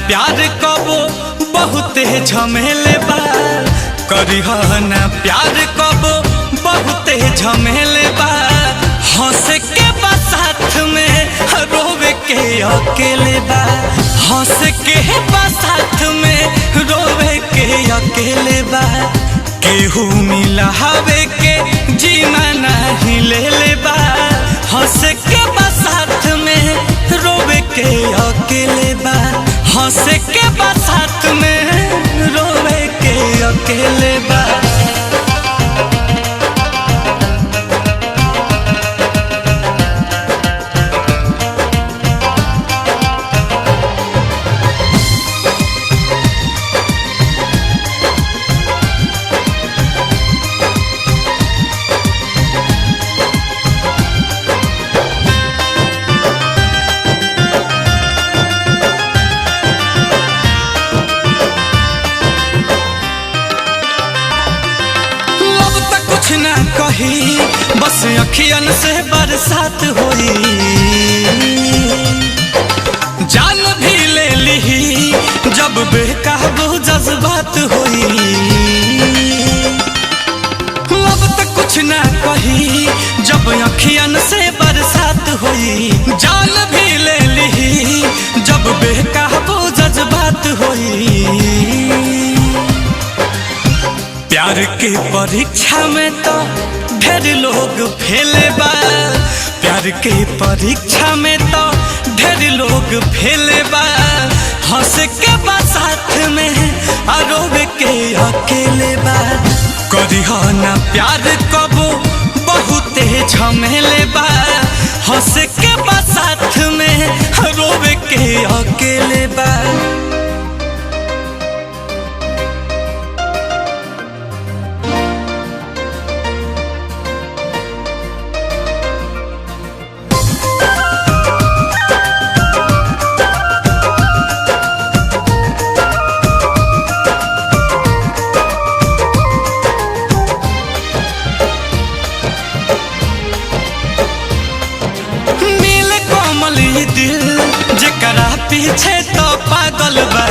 प्यार कबो बहुते झमेले बा, करिह ना प्यार कबो बहुते झमेले बा। हंस के बा साथ में रोवे के अकेले बा, हंस के बा साथ में रोवे के अकेले बा। केहू मिला हवे के जीना नहीं ले ले बा, हंस के बा साथ में रोवे के अकेले बा, हंस के बा साथ में रोवे के अकेले बा। ना कही बस अखियन से बरसात होई, जान भी ले ली जब बेकाबू जज्बात होई। अब तक कुछ ना कही जब अखियन से बरसात होई, जान भी ले ली जब बेकाबू जज्बात होई। प्यार के परीक्षा में तो ढेर लोग फेले बा, प्यार के परीक्षा में तो ढेर लोग फेले बा। हंस के बा साथ में रोवे के अकेले बा, करिह ना प्यार कबो बहुते झमेले बा। हंस के बा साथ में रोवे के अकेले बा। दिल जकरा पीछे तो पागल बा,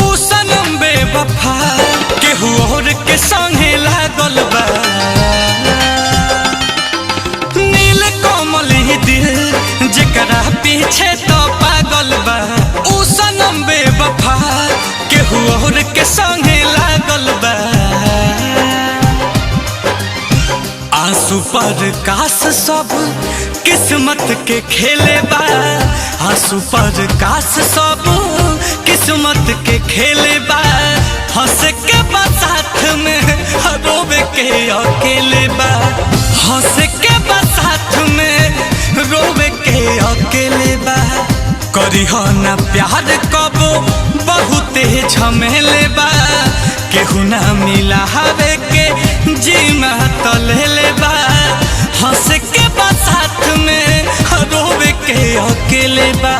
ऊ सनम बेवफा केहू और के संगे लागल बा। नील कोमल दिल जकरा पीछे तो पागल बा, ऊ सनम बेवफा केहू और के संगे लागल बा। आंसू पर काश सब किस्मत के खेले बा, आंसू पर काश सब किस्मत के खेले बा। हंस के बा साथ में रोवे के अकेले बा, हंस के बा साथ में रोवे के अकेले बा। करिह ना प्यार कबो बहुते झमेले बा, केहू ना मिला हवे के जीमा तो ले ले बा। हंस के बा साथ में रोवे के अकेले बा।